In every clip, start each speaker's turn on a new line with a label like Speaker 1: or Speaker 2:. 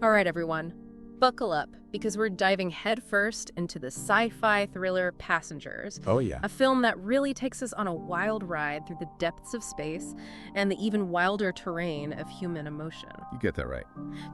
Speaker 1: All right, everyone, buckle up because we're diving headfirst into the sci-fi thriller Passengers,
Speaker 2: Oh, yeah.
Speaker 1: a film that really takes us on a wild ride through the depths of space and the even wilder terrain of human emotion.
Speaker 2: You get that right.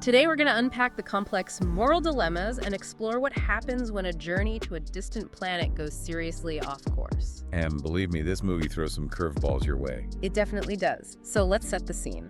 Speaker 1: Today, we're going to unpack the complex moral dilemmas and explore what happens when a journey to a distant planet goes seriously off course.
Speaker 2: And believe me, this movie throws some curveballs your way.
Speaker 1: It definitely does. So let's set the scene.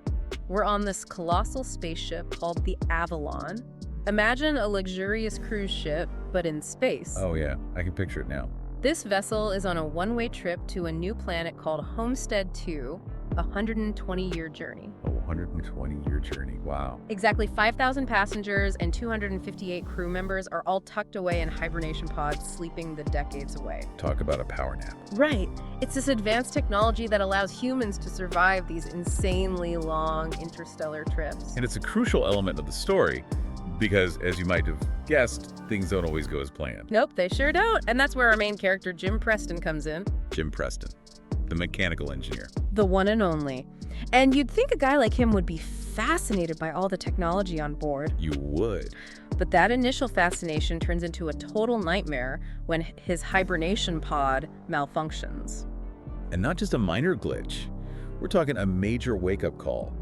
Speaker 1: We're on this colossal spaceship called the Avalon. Imagine a luxurious cruise ship, but in space.
Speaker 2: Oh, yeah. I can picture it now.
Speaker 1: This vessel is on a one-way trip to a new planet called Homestead 2, a 120-year journey.
Speaker 2: A 120-year journey. Wow.
Speaker 1: Exactly 5,000 passengers and 258 crew members are all tucked away in hibernation pods, sleeping the decades away.
Speaker 2: Talk about a power nap.
Speaker 1: Right. It's this advanced technology that allows humans to survive these insanely long interstellar trips.
Speaker 2: And it's a crucial element of the story because, as you might have guessed, things don't always go as planned.
Speaker 1: Nope, they sure don't. And that's where our main character, Jim Preston, comes in.
Speaker 2: Jim Preston, the mechanical engineer.
Speaker 1: The one and only. And you'd think a guy like him would be fascinated by all the technology on board.
Speaker 2: You would.
Speaker 1: But that initial fascination turns into a total nightmare when his hibernation pod malfunctions.
Speaker 2: And not just a minor glitch. We're talking a major wake-up call.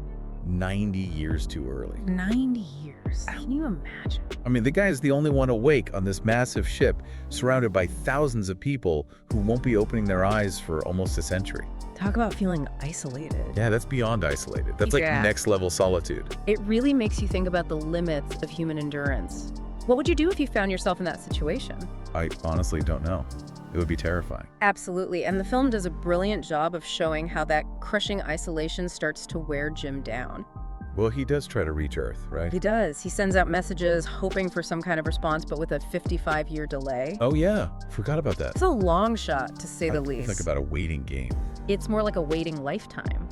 Speaker 2: 90 years too early.
Speaker 1: 90 years. Can you imagine?
Speaker 2: I mean, the guy is the only one awake on this massive ship, surrounded by thousands of people who won't be opening their eyes for almost a century.
Speaker 1: Talk about feeling isolated.
Speaker 2: Yeah, that's beyond isolated. That's like
Speaker 1: Yeah.
Speaker 2: next level solitude.
Speaker 1: It really makes you think about the limits of human endurance. What would you do if you found yourself in that situation?
Speaker 2: I honestly don't know. It would be terrifying.
Speaker 1: Absolutely, and the film does a brilliant job of showing how that crushing isolation starts to wear Jim down.
Speaker 2: Well, he does try to reach Earth, right?
Speaker 1: He does. He sends out messages hoping for some kind of response, but with a 55-year delay.
Speaker 2: Oh, yeah. Forgot about that.
Speaker 1: It's a long shot, to say the
Speaker 2: It's
Speaker 1: least.
Speaker 2: like about a waiting game.
Speaker 1: It's more like a waiting lifetime.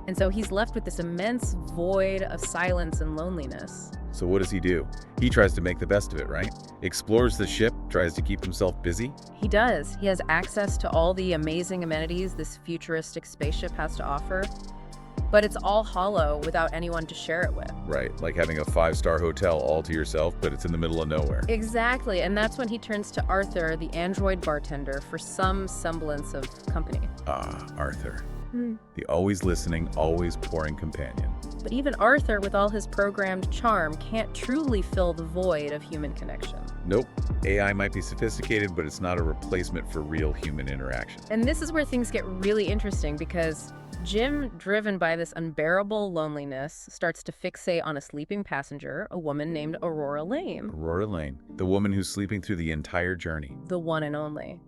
Speaker 1: And so he's left with this immense void of silence and loneliness.
Speaker 2: So what does he do? He tries to make the best of it, right? Explores the ship, tries to keep himself busy.
Speaker 1: He does. He has access to all the amazing amenities this futuristic spaceship has to offer. But it's all hollow without anyone to share it with.
Speaker 2: Right, like having a 5-star hotel all to yourself, but it's in the middle of nowhere.
Speaker 1: Exactly, and that's when he turns to Arthur, the android bartender, for some semblance of company.
Speaker 2: Ah, Arthur. The always listening, always pouring companion.
Speaker 1: But even Arthur, with all his programmed charm, can't truly fill the void of human connection.
Speaker 2: Nope. AI might be sophisticated, but it's not a replacement for real human interaction.
Speaker 1: And this is where things get really interesting because Jim, driven by this unbearable loneliness, starts to fixate on a sleeping passenger, a woman named Aurora Lane.
Speaker 2: Aurora Lane, the woman who's sleeping through the entire journey.
Speaker 1: The one and only.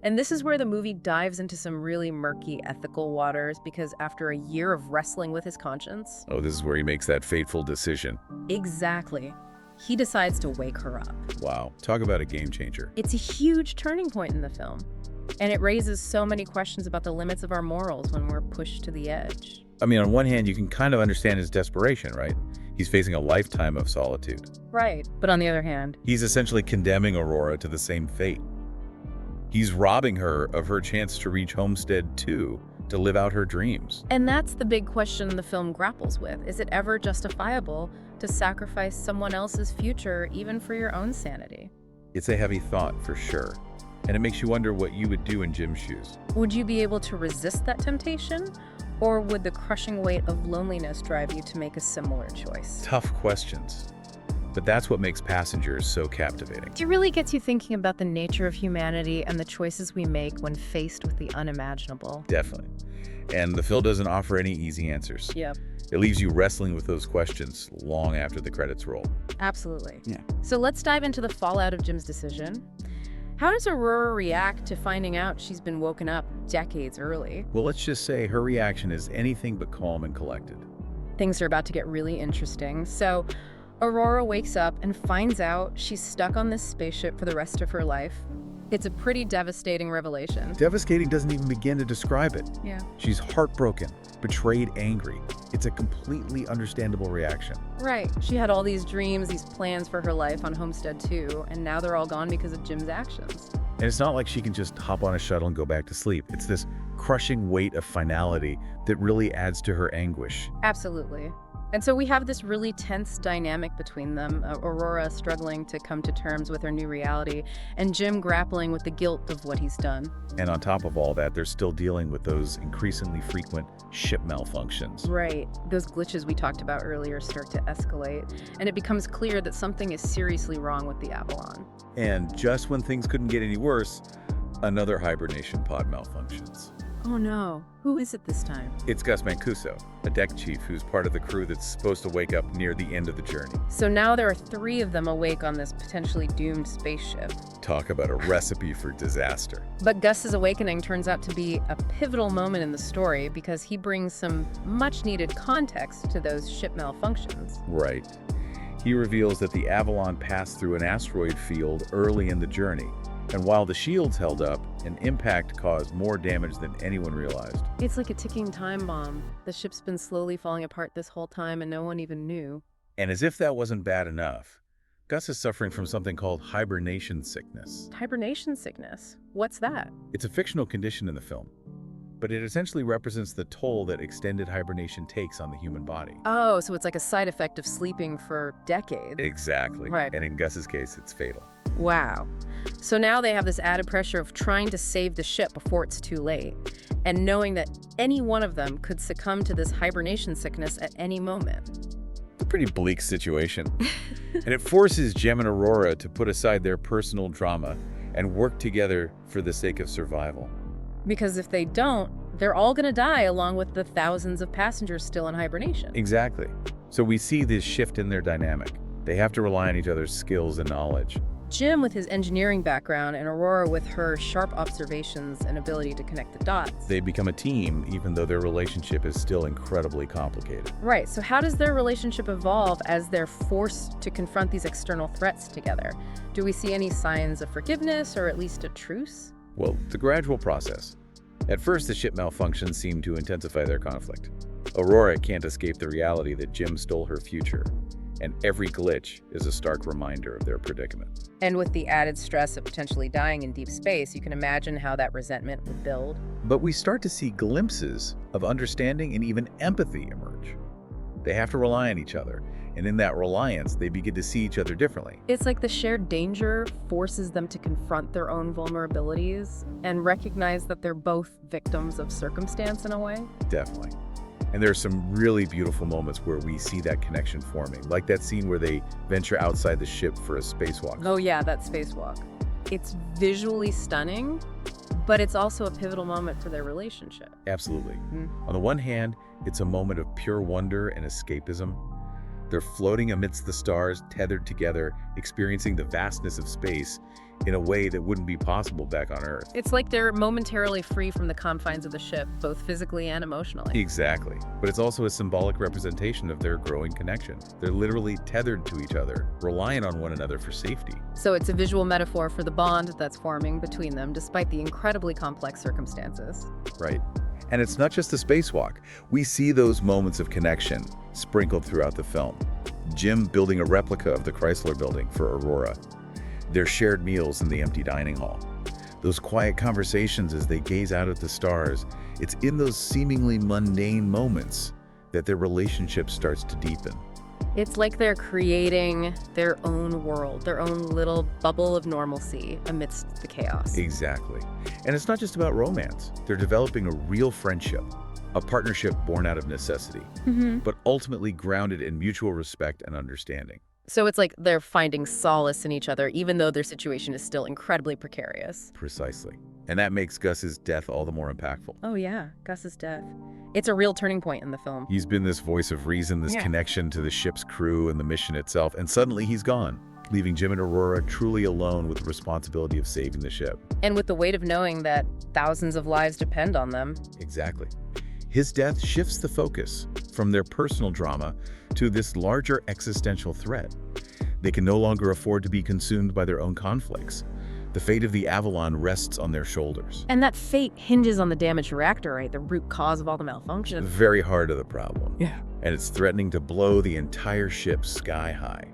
Speaker 1: And this is where the movie dives into some really murky ethical waters because after a year of wrestling with his conscience...
Speaker 2: Oh, this is where he makes that fateful decision.
Speaker 1: Exactly. He decides to wake her up.
Speaker 2: Wow, talk about a game changer.
Speaker 1: It's a huge turning point in the film. And it raises so many questions about the limits of our morals when we're pushed to the edge.
Speaker 2: I mean, on one hand, you can kind of understand his desperation, right? He's facing a lifetime of solitude.
Speaker 1: Right. But on the other hand...
Speaker 2: He's essentially condemning Aurora to the same fate. He's robbing her of her chance to reach Homestead 2 to live out her dreams.
Speaker 1: And that's the big question the film grapples with. Is it ever justifiable to sacrifice someone else's future even for your own sanity?
Speaker 2: It's a heavy thought for sure. And it makes you wonder what you would do in Jim's shoes.
Speaker 1: Would you be able to resist that temptation? Or would the crushing weight of loneliness drive you to make a similar choice?
Speaker 2: Tough questions. But that's what makes Passengers so captivating.
Speaker 1: It really gets you thinking about the nature of humanity and the choices we make when faced with the unimaginable.
Speaker 2: Definitely. And the film doesn't offer any easy answers.
Speaker 1: Yep.
Speaker 2: It leaves you wrestling with those questions long after the credits roll.
Speaker 1: Absolutely.
Speaker 2: Yeah.
Speaker 1: So let's dive into the fallout of Jim's decision. How does Aurora react to finding out she's been woken up decades early?
Speaker 2: Well, let's just say her reaction is anything but calm and collected.
Speaker 1: Things are about to get really interesting. So Aurora wakes up and finds out she's stuck on this spaceship for the rest of her life. It's a pretty devastating revelation.
Speaker 2: Devastating doesn't even begin to describe it.
Speaker 1: Yeah.
Speaker 2: She's heartbroken, betrayed, angry. It's a completely understandable reaction.
Speaker 1: Right. She had all these dreams, these plans for her life on Homestead 2, and now they're all gone because of Jim's actions.
Speaker 2: And it's not like she can just hop on a shuttle and go back to sleep. It's this crushing weight of finality that really adds to her anguish.
Speaker 1: Absolutely. And so we have this really tense dynamic between them, Aurora struggling to come to terms with her new reality, and Jim grappling with the guilt of what he's done.
Speaker 2: And on top of all that, they're still dealing with those increasingly frequent ship malfunctions.
Speaker 1: Right. Those glitches we talked about earlier start to escalate, and it becomes clear that something is seriously wrong with the Avalon.
Speaker 2: And just when things couldn't get any worse, another hibernation pod malfunctions.
Speaker 1: Oh no. Who is it this time?
Speaker 2: It's Gus Mancuso, a deck chief who's part of the crew that's supposed to wake up near the end of the journey.
Speaker 1: So now there are 3 of them awake on this potentially doomed spaceship.
Speaker 2: Talk about a recipe for disaster.
Speaker 1: But Gus's awakening turns out to be a pivotal moment in the story because he brings some much-needed context to those ship malfunctions.
Speaker 2: Right. He reveals that the Avalon passed through an asteroid field early in the journey. And while the shields held up, an impact caused more damage than anyone realized.
Speaker 1: It's like a ticking time bomb. The ship's been slowly falling apart this whole time and no one even knew.
Speaker 2: And as if that wasn't bad enough, Gus is suffering from something called hibernation sickness.
Speaker 1: Hibernation sickness? What's that?
Speaker 2: It's a fictional condition in the film, but it essentially represents the toll that extended hibernation takes on the human body.
Speaker 1: Oh, so it's like a side effect of sleeping for decades.
Speaker 2: Exactly.
Speaker 1: Right.
Speaker 2: And in Gus's case, it's fatal.
Speaker 1: Wow. So now they have this added pressure of trying to save the ship before it's too late, and knowing that any one of them could succumb to this hibernation sickness at any moment.
Speaker 2: It's a pretty bleak situation. And it forces Jim and Aurora to put aside their personal drama and work together for the sake of survival.
Speaker 1: Because if they don't, they're all going to die along with the thousands of passengers still in hibernation.
Speaker 2: Exactly. So we see this shift in their dynamic. They have to rely on each other's skills and knowledge.
Speaker 1: Jim with his engineering background and Aurora with her sharp observations and ability to connect the dots.
Speaker 2: They become a team, even though their relationship is still incredibly complicated.
Speaker 1: Right, so how does their relationship evolve as they're forced to confront these external threats together? Do we see any signs of forgiveness or at least a truce?
Speaker 2: Well, it's a gradual process. At first, the ship malfunctions seem to intensify their conflict. Aurora can't escape the reality that Jim stole her future, and every glitch is a stark reminder of their predicament.
Speaker 1: And with the added stress of potentially dying in deep space, you can imagine how that resentment would build.
Speaker 2: But we start to see glimpses of understanding and even empathy emerge. They have to rely on each other, and in that reliance, they begin to see each other differently.
Speaker 1: It's like the shared danger forces them to confront their own vulnerabilities and recognize that they're both victims of circumstance in a way.
Speaker 2: Definitely. And there are some really beautiful moments where we see that connection forming, like that scene where they venture outside the ship for a spacewalk.
Speaker 1: Oh yeah, that spacewalk. It's visually stunning, but it's also a pivotal moment for their relationship.
Speaker 2: Absolutely.
Speaker 1: Mm-hmm.
Speaker 2: On the one hand, it's a moment of pure wonder and escapism. They're floating amidst the stars, tethered together, experiencing the vastness of space in a way that wouldn't be possible back on Earth.
Speaker 1: It's like they're momentarily free from the confines of the ship, both physically and emotionally.
Speaker 2: Exactly. But it's also a symbolic representation of their growing connection. They're literally tethered to each other, relying on one another for safety.
Speaker 1: So it's a visual metaphor for the bond that's forming between them, despite the incredibly complex circumstances.
Speaker 2: Right. And it's not just the spacewalk. We see those moments of connection sprinkled throughout the film. Jim building a replica of the Chrysler Building for Aurora. Their shared meals in the empty dining hall. Those quiet conversations as they gaze out at the stars. It's in those seemingly mundane moments that their relationship starts to deepen.
Speaker 1: It's like they're creating their own world, their own little bubble of normalcy amidst the chaos.
Speaker 2: Exactly. And it's not just about romance. They're developing a real friendship, a partnership born out of necessity, but ultimately grounded in mutual respect and understanding.
Speaker 1: So it's like they're finding solace in each other, even though their situation is still incredibly precarious.
Speaker 2: Precisely. And that makes Gus's death all the more impactful.
Speaker 1: Oh yeah, Gus's death. It's a real turning point in the film.
Speaker 2: He's been this voice of reason, this connection to the ship's crew and the mission itself, and suddenly he's gone, leaving Jim and Aurora truly alone with the responsibility of saving the ship.
Speaker 1: And with the weight of knowing that thousands of lives depend on them.
Speaker 2: Exactly. His death shifts the focus from their personal drama to this larger existential threat. They can no longer afford to be consumed by their own conflicts. The fate of the Avalon rests on their shoulders.
Speaker 1: And that fate hinges on the damaged reactor, right? The root cause of all the malfunctions.
Speaker 2: The very heart of the problem.
Speaker 1: Yeah.
Speaker 2: And it's threatening to blow the entire ship sky high.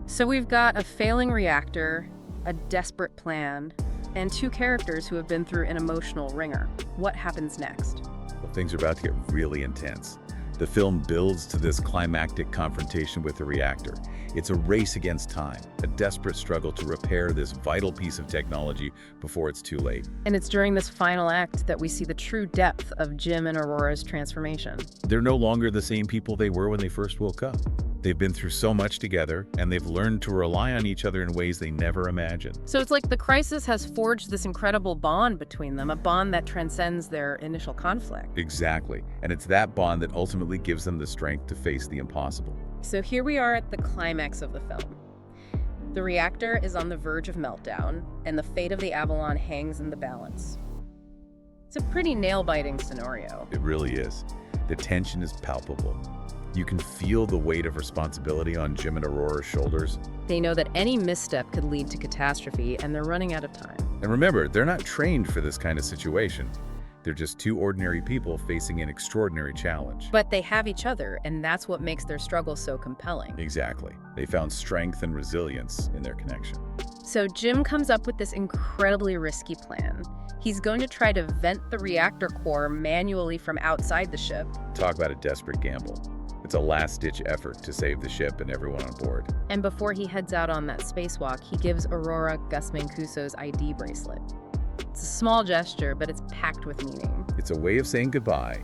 Speaker 1: So we've got a failing reactor, a desperate plan, and 2 characters who have been through an emotional ringer. What happens next?
Speaker 2: Well, things are about to get really intense. The film builds to this climactic confrontation with the reactor. It's a race against time, a desperate struggle to repair this vital piece of technology before it's too late.
Speaker 1: And it's during this final act that we see the true depth of Jim and Aurora's transformation.
Speaker 2: They're no longer the same people they were when they first woke up. They've been through so much together, and they've learned to rely on each other in ways they never imagined.
Speaker 1: So it's like the crisis has forged this incredible bond between them, a bond that transcends their initial conflict.
Speaker 2: Exactly. And it's that bond that ultimately gives them the strength to face the impossible.
Speaker 1: So here we are at the climax of the film. The reactor is on the verge of meltdown, and the fate of the Avalon hangs in the balance. It's a pretty nail-biting scenario.
Speaker 2: It really is. The tension is palpable. You can feel the weight of responsibility on Jim and Aurora's shoulders.
Speaker 1: They know that any misstep could lead to catastrophe, and they're running out of time.
Speaker 2: And remember, they're not trained for this kind of situation. They're just two ordinary people facing an extraordinary challenge.
Speaker 1: But they have each other, and that's what makes their struggle so compelling.
Speaker 2: Exactly. They found strength and resilience in their connection.
Speaker 1: So Jim comes up with this incredibly risky plan. He's going to try to vent the reactor core manually from outside the ship.
Speaker 2: Talk about a desperate gamble. It's a last-ditch effort to save the ship and everyone on board.
Speaker 1: And before he heads out on that spacewalk, he gives Aurora Gus Mancuso's ID bracelet. It's a small gesture, but it's packed with meaning.
Speaker 2: It's a way of saying goodbye,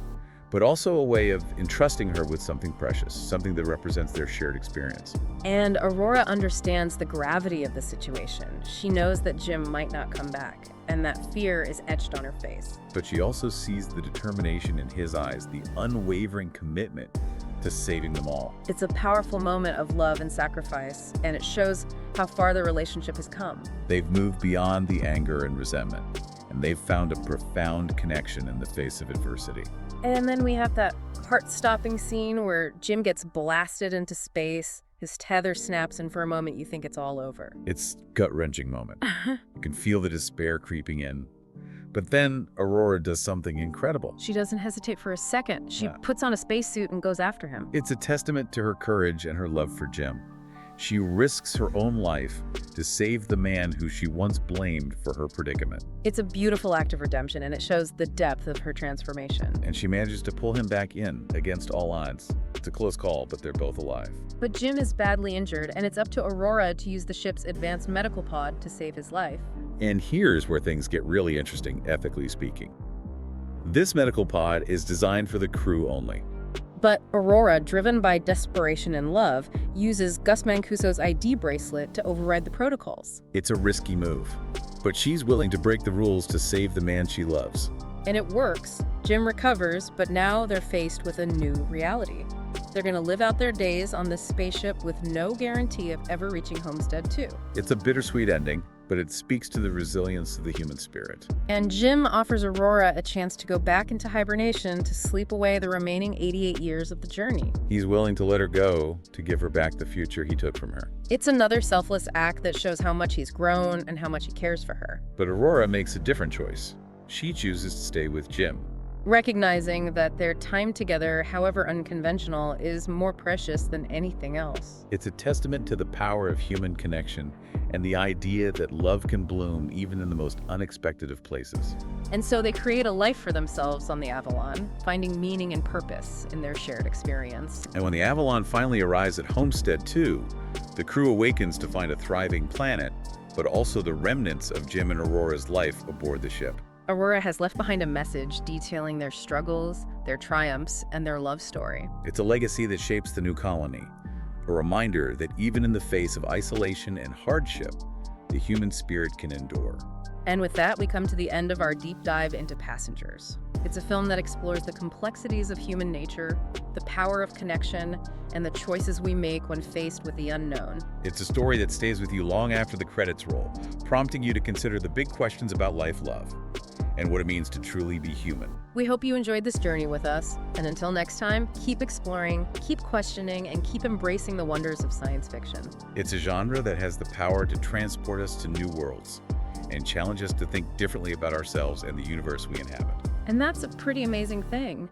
Speaker 2: but also a way of entrusting her with something precious, something that represents their shared experience.
Speaker 1: And Aurora understands the gravity of the situation. She knows that Jim might not come back, and that fear is etched on her face.
Speaker 2: But she also sees the determination in his eyes, the unwavering commitment to saving them all.
Speaker 1: It's a powerful moment of love and sacrifice, and it shows how far the relationship has come.
Speaker 2: They've moved beyond the anger and resentment, and they've found a profound connection in the face of adversity.
Speaker 1: And then we have that heart-stopping scene where Jim gets blasted into space, his tether snaps, and for a moment you think it's all over.
Speaker 2: It's a gut-wrenching moment. You can feel the despair creeping in. But then Aurora does something incredible.
Speaker 1: She doesn't hesitate for a second. She
Speaker 2: Yeah.
Speaker 1: puts on a spacesuit and goes after him.
Speaker 2: It's a testament to her courage and her love for Jim. She risks her own life to save the man who she once blamed for her predicament.
Speaker 1: It's a beautiful act of redemption, and it shows the depth of her transformation.
Speaker 2: And she manages to pull him back in against all odds. It's a close call, but they're both alive.
Speaker 1: But Jim is badly injured, and it's up to Aurora to use the ship's advanced medical pod to save his life.
Speaker 2: And here's where things get really interesting, ethically speaking. This medical pod is designed for the crew only.
Speaker 1: But Aurora, driven by desperation and love, uses Gus Mancuso's ID bracelet to override the protocols.
Speaker 2: It's a risky move, but she's willing to break the rules to save the man she loves.
Speaker 1: And it works. Jim recovers, but now they're faced with a new reality. They're going to live out their days on this spaceship with no guarantee of ever reaching Homestead 2.
Speaker 2: It's a bittersweet ending, but it speaks to the resilience of the human spirit.
Speaker 1: And Jim offers Aurora a chance to go back into hibernation to sleep away the remaining 88 years of the journey.
Speaker 2: He's willing to let her go to give her back the future he took from her.
Speaker 1: It's another selfless act that shows how much he's grown and how much he cares for her.
Speaker 2: But Aurora makes a different choice. She chooses to stay with Jim.
Speaker 1: Recognizing that their time together, however unconventional, is more precious than anything else.
Speaker 2: It's a testament to the power of human connection and the idea that love can bloom even in the most unexpected of places.
Speaker 1: And so they create a life for themselves on the Avalon, finding meaning and purpose in their shared experience.
Speaker 2: And when the Avalon finally arrives at Homestead 2, the crew awakens to find a thriving planet, but also the remnants of Jim and Aurora's life aboard the ship.
Speaker 1: Aurora has left behind a message detailing their struggles, their triumphs, and their love story.
Speaker 2: It's a legacy that shapes the new colony, a reminder that even in the face of isolation and hardship, the human spirit can endure.
Speaker 1: And with that, we come to the end of our deep dive into Passengers. It's a film that explores the complexities of human nature, the power of connection, and the choices we make when faced with the unknown.
Speaker 2: It's a story that stays with you long after the credits roll, prompting you to consider the big questions about life, love, and what it means to truly be human.
Speaker 1: We hope you enjoyed this journey with us, and until next time, keep exploring, keep questioning, and keep embracing the wonders of science fiction.
Speaker 2: It's a genre that has the power to transport us to new worlds and challenge us to think differently about ourselves and the universe we inhabit.
Speaker 1: And that's a pretty amazing thing.